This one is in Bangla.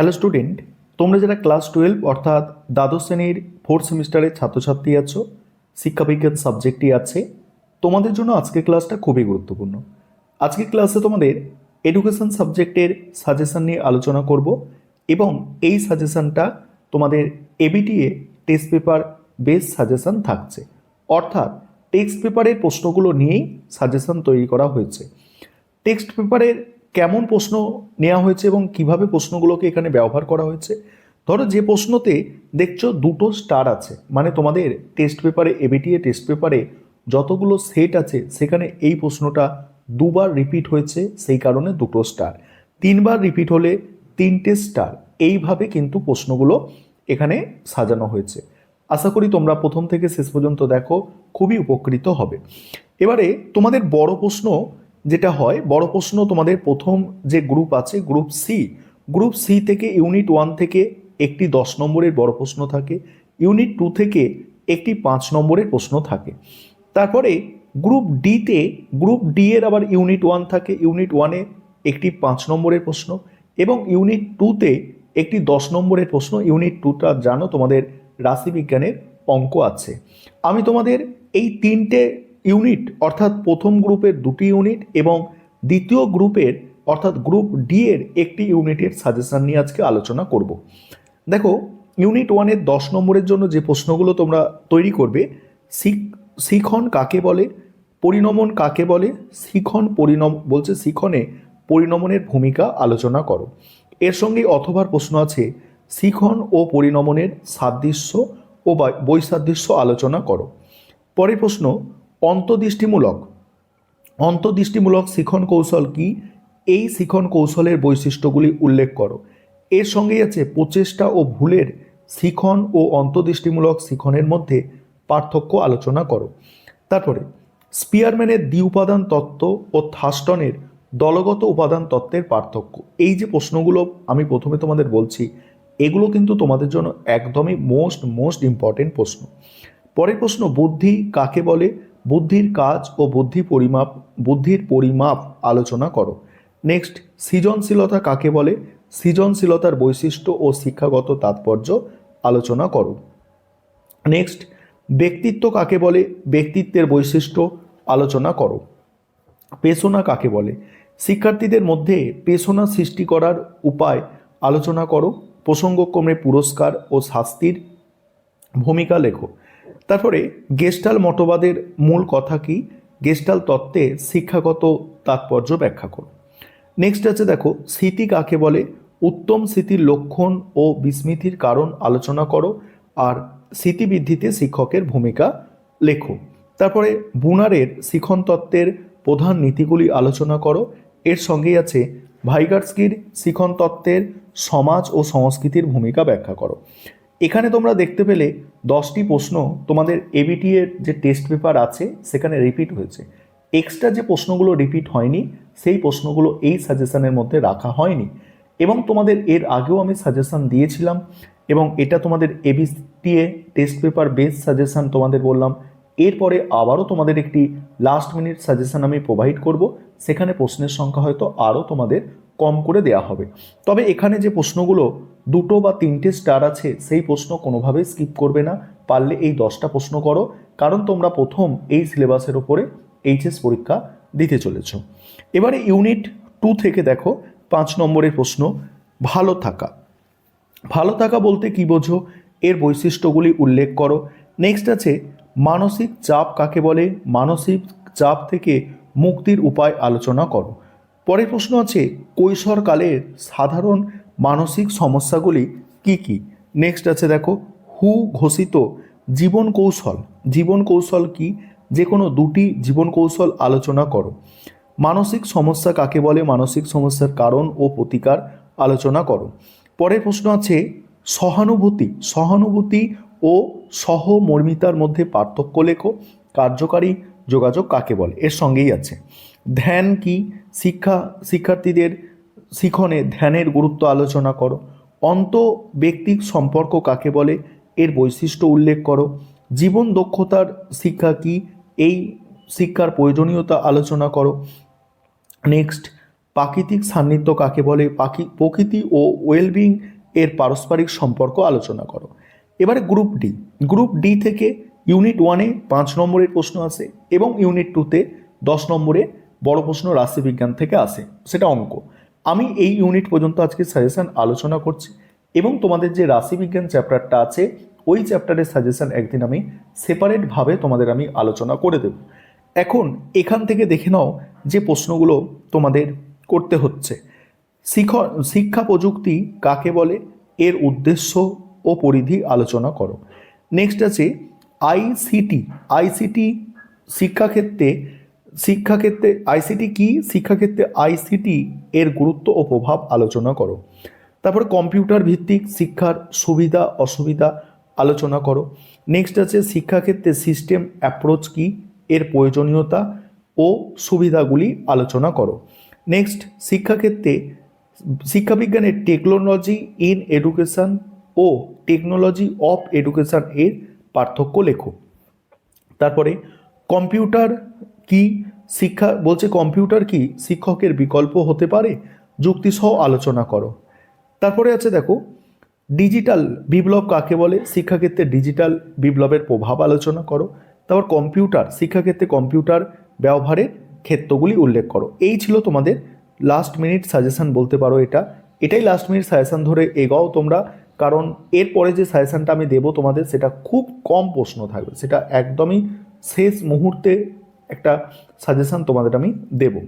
হ্যালো স্টুডেন্ট, তোমরা যারা ক্লাস 12 অর্থাৎ দ্বাদশ শ্রেণীর 4th সেমিস্টারের ছাত্রছাত্রী আছো, শিক্ষাবিজ্ঞান সাবজেক্টই আছে, তোমাদের জন্য আজকের ক্লাসটা খুবই গুরুত্বপূর্ণ। আজকের ক্লাসে তোমাদের এডুকেশন সাবজেক্টের সাজেশন নিয়ে আলোচনা করব এবং এই সাজেশনটা তোমাদের ABTA test paper base suggestion থাকছে, অর্থাৎ টেক্সট পেপারের প্রশ্নগুলো নিয়েই সাজেশন তৈরি করা হয়েছে। টেক্সট পেপারের কেমন প্রশ্ন নেওয়া হয়েছে এবং কিভাবে প্রশ্নগুলোকে এখানে ব্যবহার করা হয়েছে। ধরো যে প্রশ্নতে দেখছো দুটো স্টার আছে, মানে তোমাদের টেস্ট পেপারে এবিটিএ টেস্ট পেপারে যতগুলো সেট আছে সেখানে এই প্রশ্নটা দুবার রিপিট হয়েছে, সেই কারণে দুটো স্টার। তিনবার রিপিট হলে তিনটে স্টার। এইভাবে কিন্তু প্রশ্নগুলো এখানে সাজানো হয়েছে। আশা করি তোমরা প্রথম থেকে শেষ পর্যন্ত দেখো, খুবই উপকৃত হবে। এবারে তোমাদের বড় প্রশ্ন যেটা হয়, বড় প্রশ্ন তোমাদের প্রথম যে গ্রুপ আছে গ্রুপ সি থেকে ইউনিট 1 থেকে একটি 10 নম্বরের বড় প্রশ্ন থাকে, ইউনিট 2 থেকে একটি 5 নম্বরের প্রশ্ন থাকে। তারপরে গ্রুপ ডি এর আবার ইউনিট 1 থাকে, ইউনিট 1-এ একটি 5 নম্বরের প্রশ্ন এবং ইউনিট 2-তে একটি 10 নম্বরের প্রশ্ন। ইউনিট 2টা জানো তোমাদের রাশিবিজ্ঞানের অঙ্ক আছে। আমি তোমাদের এই তিনটে ইউনিট অর্থাৎ প্রথম গ্রুপের দুটি ইউনিট এবং দ্বিতীয় গ্রুপের অর্থাৎ গ্রুপ ডি এর একটি ইউনিটের সাজেশন নিয়ে আজকে আলোচনা করব। দেখো, ইউনিট 1-এর 10 নম্বরের জন্য যে প্রশ্নগুলো তোমরা তৈরি করবে, শিখন কাকে বলে, পরিণমন কাকে বলে, শিখনে পরিণমনের ভূমিকা আলোচনা করো। এর সঙ্গে অথবার প্রশ্ন আছে শিখন ও পরিণমনের সাদৃশ্য ও বৈসাদৃশ্য আলোচনা করো। পরের প্রশ্ন অন্তর্দৃষ্টিমূলক শিখন কৌশল কি, এই শিখন কৌশলের বৈশিষ্ট্যগুলি উল্লেখ করো। এর সঙ্গেই আছে প্রচেষ্টা ও ভুলের শিখন ও অন্তর্দৃষ্টিমূলক শিখনের মধ্যে পার্থক্য আলোচনা করো। তারপরে স্পিয়ারম্যানের দ্বিউপাদান তত্ত্ব ও থাস্টনের দলগত উপাদান তত্ত্বের পার্থক্য। এই যে প্রশ্নগুলো আমি প্রথমে তোমাদের বলছি, এগুলো কিন্তু তোমাদের জন্য একদমই মোস্ট ইম্পর্টেন্ট প্রশ্ন। পরের প্রশ্ন বুদ্ধি কাকে বলে, বুদ্ধির কাজ ও বুদ্ধির পরিমাপ আলোচনা করো। নেক্সট সৃজনশীলতা কাকে বলে, সৃজনশীলতার বৈশিষ্ট্য ও শিক্ষাগত তাৎপর্য আলোচনা করো। নেক্সট ব্যক্তিত্ব কাকে বলে, ব্যক্তিত্বের বৈশিষ্ট্য আলোচনা করো। পেশনা কাকে বলে, শিক্ষার্থীদের মধ্যে পেশনা সৃষ্টি করার উপায় আলোচনা করো। প্রসঙ্গক্রমে পুরস্কার ও শাস্তির ভূমিকা লেখো। তারপরে গেস্টাল মতবাদের মূল কথা কি, গেস্টাল তত্ত্বে শিক্ষাগত তাৎপর্য ব্যাখ্যা করো। নেক্সট আছে দেখো, স্মৃতি কাকে বলে, উত্তম স্মৃতির লক্ষণ ও বিস্মৃতির কারণ আলোচনা করো আর স্মৃতিবৃদ্ধিতে শিক্ষকের ভূমিকা লেখো। তারপরে বুনারের শিখন তত্ত্বের প্রধান নীতিগুলি আলোচনা করো। এর সঙ্গেই আছে ভাইগার্সকির শিখন তত্ত্বের সমাজ ও সংস্কৃতির ভূমিকা ব্যাখ্যা করো। এখানে তোমরা দেখতে পেলে 10টি প্রশ্ন তোমাদের এবিটি এর যে টেস্ট পেপার আছে সেখানে রিপিট হয়েছে। এক্সট্রা যে প্রশ্নগুলো রিপিট হয়নি সেই প্রশ্নগুলো এই সাজেশনের মধ্যে রাখা হয়নি এবং তোমাদের এর আগেও আমি সাজেশন দিয়েছিলাম এবং এটা তোমাদের ABTA test paper base suggestion তোমাদের বললাম। এরপরে আবারও তোমাদের একটি লাস্ট মিনিট সাজেশন আমি প্রোভাইড করব, সেখানে প্রশ্নের সংখ্যা হয়তো আরও তোমাদের কম করে দেয়া হবে। তবে এখানে যে প্রশ্নগুলো 2টো বা 3টে স্টার আছে সেই প্রশ্ন কোনোভাবেই স্কিপ করবে না, পারলে এই 10টা প্রশ্ন করো, কারণ তোমরা প্রথম এই সিলেবাসের ওপরে এইচএস পরীক্ষা দিতে চলেছ। এবারে ইউনিট 2 থেকে দেখো 5 নম্বরের প্রশ্ন, ভালো থাকা বলতে কি বোঝো, এর বৈশিষ্ট্যগুলি উল্লেখ করো। নেক্সট আছে মানসিক চাপ কাকে বলে, মানসিক চাপ থেকে মুক্তির উপায় আলোচনা করো। পরের প্রশ্ন আছে কৈশোরকালের সাধারণ মানসিক সমস্যাগুলি কি কি। নেক্সট আছে দেখো হু ঘোষিত জীবন কৌশল কি, যে কোনো দুটি জীবন কৌশল আলোচনা করো। মানসিক সমস্যা কাকে বলে, মানসিক সমস্যার কারণ ও প্রতিকার আলোচনা করো। পরের প্রশ্ন আছে সহানুভূতি ও সহমর্মিতার মধ্যে পার্থক্য লেখো। কার্যকারী যোগাযোগ কাকে বলে, এর সঙ্গেই আছে ধ্যান কি, শিক্ষার্থীদের শিখনে ধ্যানের গুরুত্ব আলোচনা করো। ব্যক্তিক সম্পর্ক কাকে বলে, এর বৈশিষ্ট্য উল্লেখ করো। জীবন দক্ষতার শিক্ষা কি, এই শিক্ষার প্রয়োজনীয়তা আলোচনা করো। নেক্সট প্রাকৃতিক সান্নিধ্য কাকে বলে, প্রকৃতি ও ওয়েলবিং এর পারস্পরিক সম্পর্ক আলোচনা করো। এবারে গ্রুপ ডি থেকে ইউনিট 1-এ 5 নম্বরের প্রশ্ন আসে এবং ইউনিট 2-তে 10 নম্বরে বড় প্রশ্ন রাশিবিজ্ঞান থেকে আসে, সেটা অঙ্ক। আমি এই ইউনিট পর্যন্ত আজকে সাজেশন আলোচনা করছি এবং তোমাদের যে রাশিবিজ্ঞান চ্যাপ্টারটা আছে ওই চ্যাপ্টারের সাজেশন একদিন আমি সেপারেটভাবে তোমাদের আমি আলোচনা করে দেব। এখন এখান থেকে দেখে নাও যে প্রশ্নগুলো তোমাদের করতে হচ্ছে। শিক্ষা প্রযুক্তি কাকে বলে, এর উদ্দেশ্য ও পরিধি আলোচনা করো। নেক্সট আছে আইসিটি শিক্ষাক্ষেত্রে আইসিটি কি, শিক্ষাক্ষেত্রে আইসিটি এর গুরুত্ব ও প্রভাব আলোচনা করো। তারপরে কম্পিউটার ভিত্তিক শিক্ষার সুবিধা অসুবিধা আলোচনা করো। নেক্সট আছে শিক্ষাক্ষেত্রে সিস্টেম অ্যাপ্রোচ কি, এর প্রয়োজনীয়তা ও সুবিধাগুলি আলোচনা করো। নেক্সট শিক্ষাবিজ্ঞানের টেকনোলজি ইন এডুকেশন ও টেকনোলজি অফ এডুকেশন এর পার্থক্য লেখো। তারপরে কম্পিউটার কি, কম্পিউটার কি শিক্ষকের বিকল্প হতে পারে, যুক্তিসহ আলোচনা করো। তারপরে আছে দেখো ডিজিটাল বিপ্লব কাকে বলে, শিক্ষাক্ষেত্রে ডিজিটাল বিপ্লবের প্রভাব আলোচনা করো। তারপর শিক্ষাক্ষেত্রে কম্পিউটার ব্যবহারের ক্ষেত্রগুলি উল্লেখ করো। এই ছিল তোমাদের লাস্ট মিনিট সাজেশন বলতে পারো। এটাই লাস্ট মিনিট সাজেশন ধরে এগাও তোমরা, কারণ এরপরে যে সাজেশনটা আমি দেবো তোমাদের সেটা খুব কম প্রশ্ন থাকবে, সেটা একদমই শেষ মুহূর্তে একটা সাজেশন তোমাদের আমি দেবো।